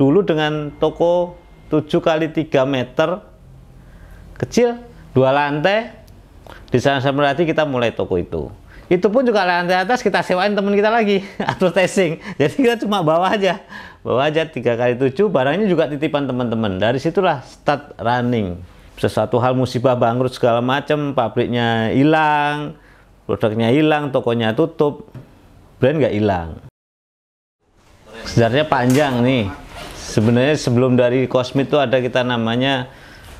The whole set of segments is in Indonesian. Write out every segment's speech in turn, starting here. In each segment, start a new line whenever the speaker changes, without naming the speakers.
dulu dengan toko 7 kali 3 meter kecil, 2 lantai. Di sana berarti kita mulai toko itu. Itu pun juga lantai atas kita sewain teman kita lagi advertising. Jadi kita cuma bawa aja 3 kali 7, barangnya juga titipan teman-teman. Dari situlah start running. Sesuatu hal musibah bangkrut segala macam, pabriknya hilang, produknya hilang, tokonya tutup, brand nggak hilang. Sejarahnya panjang nih. Sebenarnya sebelum dari Cosmit itu ada kita namanya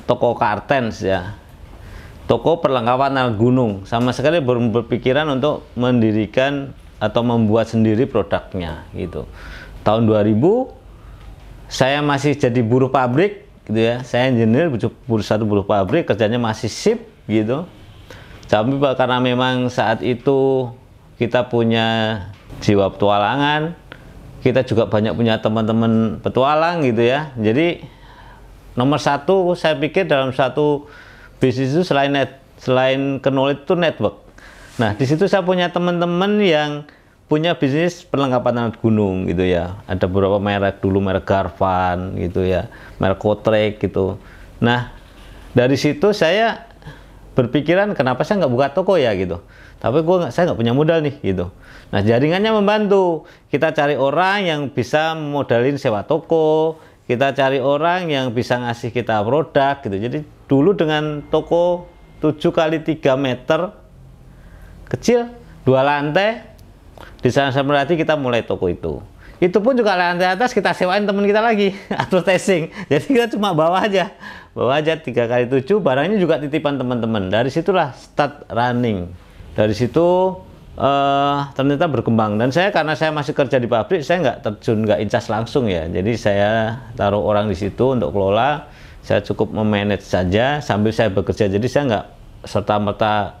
toko Kartens ya. Toko perlengkapan alat gunung, sama sekali belum berpikiran untuk mendirikan atau membuat sendiri produknya gitu. Tahun 2000 saya masih jadi buruh pabrik gitu ya. Saya engineer, satu buruh pabrik, kerjanya masih shift gitu. Tapi karena memang saat itu kita punya jiwa petualangan, kita juga banyak punya teman-teman petualang gitu ya. Jadi nomor satu saya pikir dalam satu bisnis itu selain knowledge itu network. Nah, di situ saya punya teman-teman yang punya bisnis perlengkapan alat gunung gitu ya. Ada beberapa merek dulu, merek Garvan gitu ya, merek Kotrek gitu. Nah, dari situ saya berpikiran kenapa saya nggak buka toko ya gitu. Tapi saya nggak punya modal nih gitu. Nah, jaringannya membantu. Kita cari orang yang bisa modalin sewa toko, kita cari orang yang bisa ngasih kita produk gitu. Jadi dulu dengan toko 7 kali 3 meter kecil, 2 lantai, di sana berarti kita mulai toko itu. Itu pun juga lantai atas kita sewain teman kita lagi advertising. Jadi kita cuma bawa aja 3 kali 7, barangnya juga titipan teman-teman. Dari situlah start running. Dari situ ternyata berkembang, dan karena saya masih kerja di pabrik, saya nggak terjun, nggak incas langsung ya. Jadi saya taruh orang di situ untuk kelola. Saya cukup memanage saja sambil saya bekerja. Jadi saya nggak serta-merta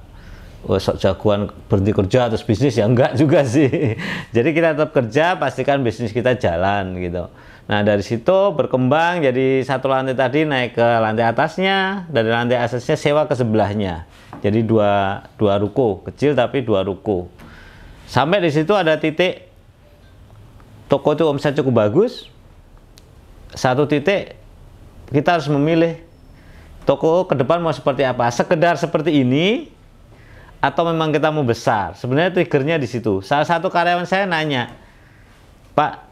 sok jagoan berhenti kerja terus bisnis ya, enggak juga sih. Jadi kita tetap kerja, pastikan bisnis kita jalan gitu. Nah, dari situ berkembang jadi satu lantai tadi naik ke lantai atasnya, dari lantai atasnya sewa ke sebelahnya. Jadi dua ruko kecil tapi 2 ruko. Sampai di situ ada titik toko itu omset cukup bagus. Satu titik kita harus memilih toko ke depan mau seperti apa. Sekedar seperti ini atau memang kita mau besar. Sebenarnya triggernya di situ. Salah satu karyawan saya nanya, "Pak,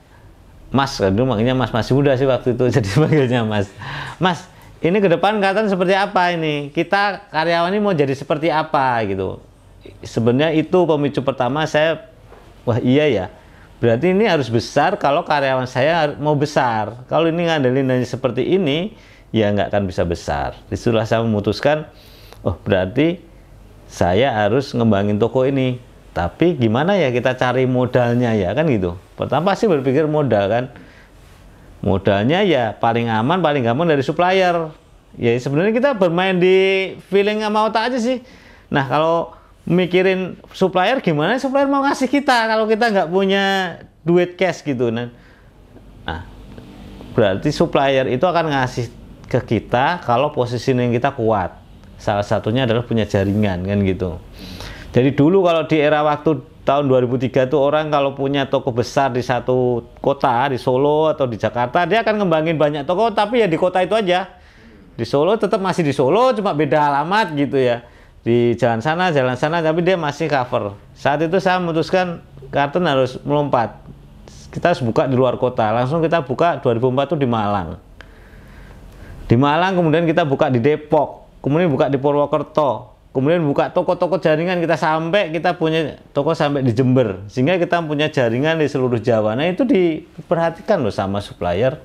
Mas," dulu manggilnya Mas, masih muda sih waktu itu, jadi manggilnya Mas. "Mas, ini ke depan kelihatan seperti apa ini? Kita karyawan ini mau jadi seperti apa?" gitu. Sebenarnya itu pemicu pertama saya, wah iya ya, berarti ini harus besar kalau karyawan saya mau besar. Kalau ini ngandelin hanya seperti ini, ya nggak akan bisa besar. Disitulah saya memutuskan, oh berarti saya harus ngembangin toko ini. Tapi gimana ya kita cari modalnya ya, kan gitu. Pertama pasti berpikir modal kan. Modalnya ya paling aman, paling gampang dari supplier. Ya sebenarnya kita bermain di feeling sama otak aja sih. Nah, kalau mikirin supplier, gimana supplier mau ngasih kita kalau kita nggak punya duit cash gitu. Nah, berarti supplier itu akan ngasih ke kita kalau positioning kita kuat. Salah satunya adalah punya jaringan kan gitu. Jadi dulu kalau di era waktu tahun 2003 itu orang kalau punya toko besar di satu kota, di Solo atau di Jakarta, dia akan ngembangin banyak toko, tapi ya di kota itu aja. Di Solo tetap masih di Solo, cuma beda alamat gitu ya. Di jalan sana, tapi dia masih cover. Saat itu saya memutuskan Kartens harus melompat. Kita harus buka di luar kota. Langsung kita buka 2004 itu di Malang. Di Malang kemudian kita buka di Depok, kemudian buka di Purwokerto. Kemudian buka toko-toko jaringan kita punya toko sampai di Jember, sehingga kita punya jaringan di seluruh Jawa. Nah itu diperhatikan loh sama supplier.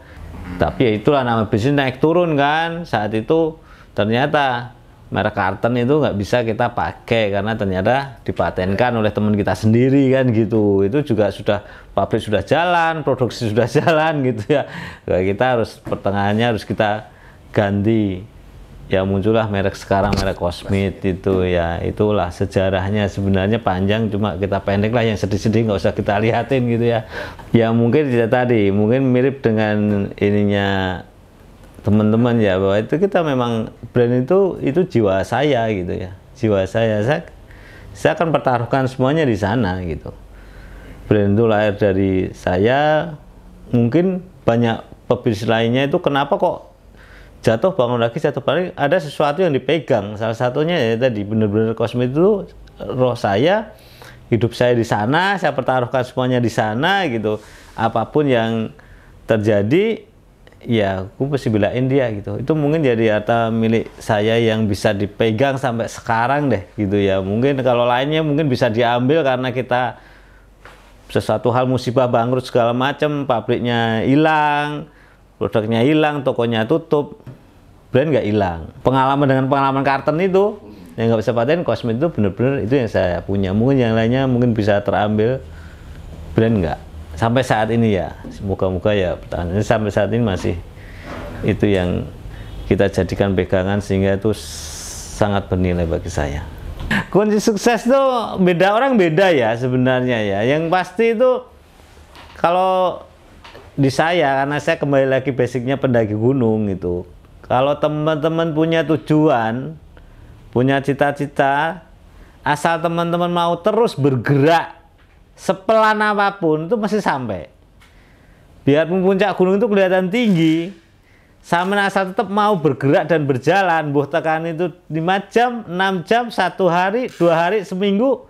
Tapi ya itulah nama bisnis naik turun kan. Saat itu ternyata merek Kartens itu nggak bisa kita pakai karena ternyata dipatenkan oleh teman kita sendiri kan gitu. Itu juga sudah pabrik sudah jalan, produksi sudah jalan gitu ya. Kita harus pertengahannya harus kita ganti. Ya muncullah merek sekarang, merek Cosmit itu ya. Itulah sejarahnya, sebenarnya panjang, cuma kita pendek lah, yang sedih-sedih nggak usah kita lihatin gitu ya. Ya mungkin tidak tadi, mungkin mirip dengan ininya teman-teman ya, bahwa itu kita memang brand itu jiwa saya gitu ya. Jiwa saya akan pertaruhkan semuanya di sana gitu. Brand itu lahir dari saya, mungkin banyak pebisnis lainnya itu kenapa kok jatuh bangun lagi, jatuh balik, ada sesuatu yang dipegang. Salah satunya ya tadi, benar-benar Cosmit itu roh saya, hidup saya di sana, saya pertaruhkan semuanya di sana gitu. Apapun yang terjadi, ya aku pasti belain dia gitu. Itu mungkin jadi harta milik saya yang bisa dipegang sampai sekarang deh gitu ya. Mungkin kalau lainnya mungkin bisa diambil karena kita sesuatu hal musibah, bangkrut segala macam, pabriknya hilang, produknya hilang, tokonya tutup, brand nggak hilang. Pengalaman dengan pengalaman karton itu yang nggak bisa paten, Cosmit itu bener-bener itu yang saya punya. Mungkin yang lainnya mungkin bisa terambil, brand nggak. Sampai saat ini ya, semoga-moga ya pertahanan sampai saat ini masih itu yang kita jadikan pegangan, sehingga itu sangat bernilai bagi saya. Kunci sukses tuh beda orang beda ya sebenarnya ya. Yang pasti itu kalau di saya, karena saya kembali lagi basicnya pendaki gunung gitu. Kalau teman-teman punya tujuan, punya cita-cita, asal teman-teman mau terus bergerak sepelan apapun itu masih sampai. Biarpun puncak gunung itu kelihatan tinggi, sama asal tetap mau bergerak dan berjalan, buh tekan itu 5 jam, 6 jam, 1 hari, 2 hari, seminggu,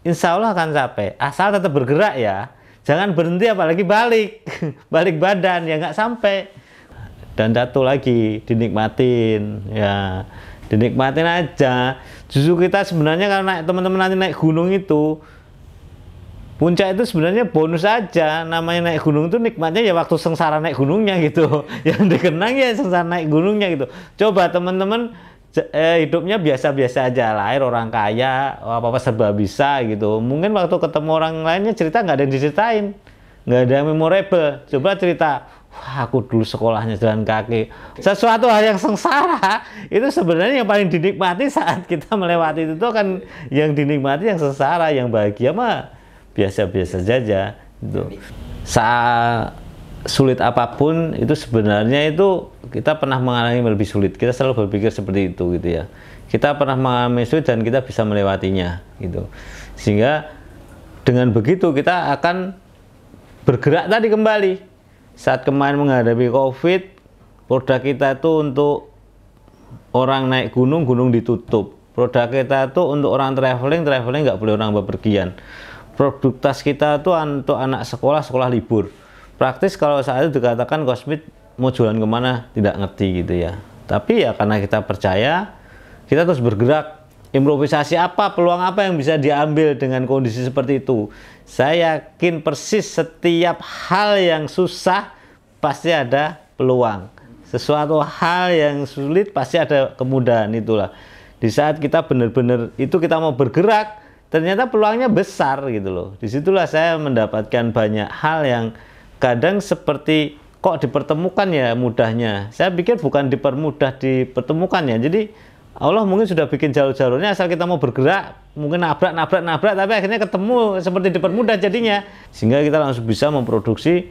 insya Allah akan sampai. Asal tetap bergerak ya, jangan berhenti apalagi balik, balik badan ya nggak sampai. Dan satu lagi, dinikmatin ya, dinikmatin aja. Justru kita sebenarnya kalau naik, teman-teman nanti naik gunung itu, puncak itu sebenarnya bonus aja. Namanya naik gunung itu nikmatnya ya waktu sengsara naik gunungnya gitu. Yang dikenang ya sengsara naik gunungnya gitu. Coba teman-teman hidupnya biasa-biasa aja, lahir orang kaya, apa-apa serba bisa gitu. Mungkin waktu ketemu orang lainnya cerita nggak ada yang diceritain, nggak ada yang memorable. Coba cerita, wah aku dulu sekolahnya jalan kaki. Sesuatu hal yang sengsara itu sebenarnya yang paling dinikmati saat kita melewati itu kan, yang dinikmati yang sengsara, yang bahagia mah biasa-biasa saja gitu. Saat sulit apapun itu sebenarnya itu kita pernah mengalami lebih sulit. Kita selalu berpikir seperti itu gitu ya. Kita pernah mengalami sulit dan kita bisa melewatinya gitu. Sehingga dengan begitu kita akan bergerak tadi kembali. Saat kemarin menghadapi COVID, produk kita itu untuk orang naik gunung, gunung ditutup. Produk kita itu untuk orang traveling nggak boleh orang bepergian. Produk tas kita tuh untuk anak sekolah, sekolah libur. Praktis kalau saat itu dikatakan Cosmit mau jualan kemana tidak ngerti gitu ya. Tapi ya karena kita percaya, kita terus bergerak. Improvisasi apa, peluang apa yang bisa diambil dengan kondisi seperti itu. Saya yakin persis setiap hal yang susah pasti ada peluang. Sesuatu hal yang sulit pasti ada kemudahan, itulah. Di saat kita benar-benar itu kita mau bergerak, ternyata peluangnya besar gitu loh. Disitulah saya mendapatkan banyak hal yang kadang seperti kok dipertemukan ya mudahnya. Saya pikir bukan dipermudah, dipertemukan ya. Jadi Allah mungkin sudah bikin jalur-jalurnya, asal kita mau bergerak, mungkin nabrak, tapi akhirnya ketemu seperti dipermudah jadinya. Sehingga kita langsung bisa memproduksi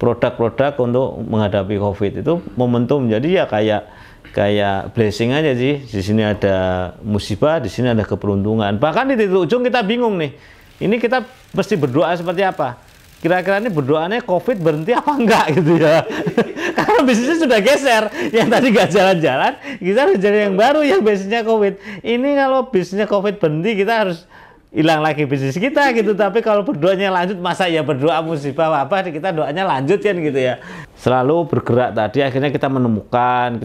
produk-produk untuk menghadapi COVID. Itu momentum. Jadi ya kayak blessing aja sih. Di sini ada musibah, di sini ada keberuntungan. Bahkan di titik ujung kita bingung nih. Ini kita mesti berdoa seperti apa? Kira-kira ini berdoanya COVID berhenti apa enggak gitu ya. Karena bisnisnya sudah geser. Yang tadi nggak jalan-jalan, kita harus jadi yang baru yang bisnisnya COVID. Ini kalau bisnisnya COVID berhenti, kita harus hilang lagi bisnis kita gitu. Tapi kalau berdoanya lanjut, masa ya berdoa musibah apa, kita doanya lanjut kan gitu ya. Selalu bergerak tadi, akhirnya kita menemukan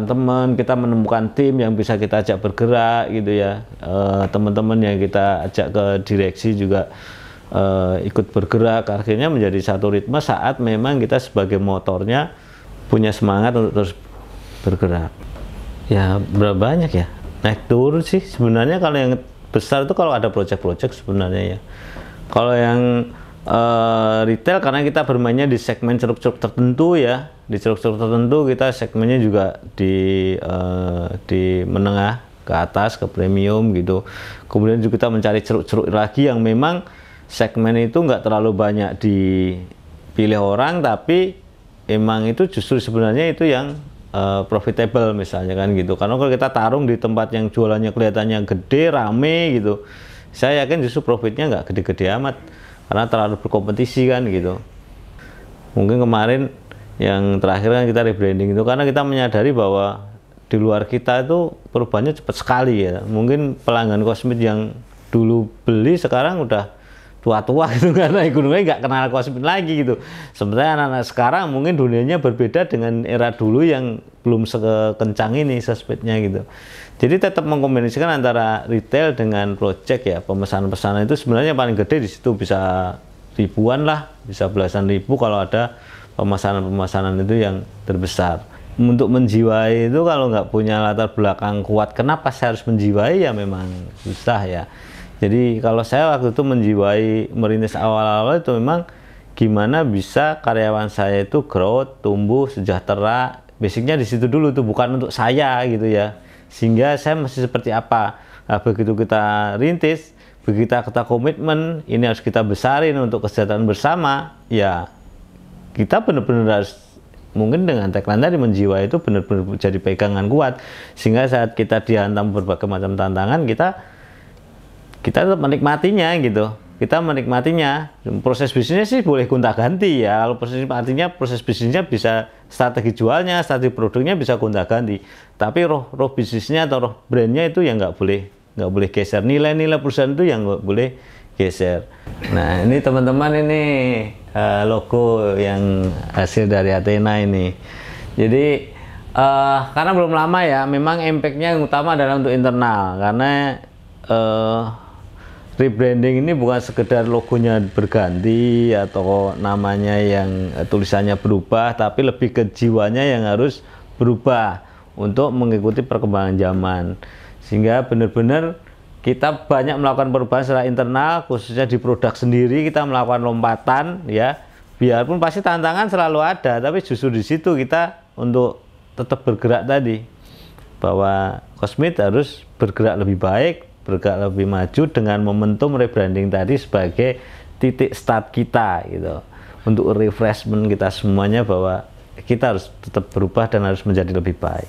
teman, kita menemukan tim yang bisa kita ajak bergerak gitu ya. Teman-teman yang kita ajak ke direksi juga ikut bergerak, akhirnya menjadi satu ritme saat memang kita sebagai motornya punya semangat untuk terus bergerak. Ya berapa banyak ya, naik turun sih sebenarnya. Kalau yang besar itu kalau ada project-project sebenarnya ya. Kalau yang retail, karena kita bermainnya di segmen ceruk-ceruk tertentu ya, di ceruk-ceruk tertentu kita segmennya juga di menengah ke atas, ke premium gitu. Kemudian juga kita mencari ceruk-ceruk lagi yang memang segmen itu nggak terlalu banyak dipilih orang, tapi emang itu justru sebenarnya itu yang profitable misalnya kan gitu. Karena kalau kita tarung di tempat yang jualannya kelihatannya gede, rame gitu, saya yakin justru profitnya nggak gede-gede amat karena terlalu berkompetisi kan gitu. Mungkin kemarin yang terakhir kan kita rebranding itu karena kita menyadari bahwa di luar kita itu perubahannya cepat sekali ya. Mungkin pelanggan kosmet yang dulu beli sekarang udah tua-tua gitu karena gunungnya nggak kenal kosmet lagi gitu. Sebenarnya anak-anak sekarang mungkin dunianya berbeda dengan era dulu yang belum sekencang ini sosmednya gitu. Jadi tetap mengkombinasikan antara retail dengan project ya. Pemesanan-pesanan itu sebenarnya paling gede di situ, bisa ribuan lah, bisa belasan ribu kalau ada pemesanan-pemesanan itu yang terbesar. Untuk menjiwai itu kalau nggak punya latar belakang kuat, kenapa saya harus menjiwai ya memang susah ya. Jadi kalau saya waktu itu menjiwai merintis awal-awal itu memang gimana bisa karyawan saya itu growth, tumbuh, sejahtera. Basicnya di situ dulu tuh, bukan untuk saya gitu ya. Sehingga saya masih seperti apa. Nah, begitu kita rintis, begitu kita komitmen, ini harus kita besarin untuk kesejahteraan bersama, ya kita benar-benar harus, mungkin dengan tagline tadi menjiwai itu benar-benar jadi pegangan kuat, sehingga saat kita dihantam berbagai macam tantangan, kita tetap menikmatinya gitu. Kita menikmatinya. Proses bisnisnya sih boleh gonta-ganti ya. Kalau proses, artinya proses bisnisnya bisa, strategi jualnya, strategi produknya bisa gonta-ganti. Tapi roh bisnisnya atau roh brandnya itu yang nggak boleh geser. Nilai-nilai perusahaan itu yang nggak boleh geser. Nah ini teman-teman, ini logo yang hasil dari Athena ini. Jadi karena belum lama ya, memang impact-nya yang utama adalah untuk internal, karena rebranding ini bukan sekedar logonya berganti atau namanya yang tulisannya berubah, tapi lebih ke jiwanya yang harus berubah untuk mengikuti perkembangan zaman. Sehingga benar-benar kita banyak melakukan perubahan secara internal, khususnya di produk sendiri kita melakukan lompatan ya. Biarpun pasti tantangan selalu ada, tapi justru di situ kita untuk tetap bergerak tadi, bahwa Cosmit harus bergerak lebih baik, bergerak lebih maju dengan momentum rebranding tadi sebagai titik start kita gitu, untuk refreshment kita semuanya, bahwa kita harus tetap berubah dan harus menjadi lebih baik.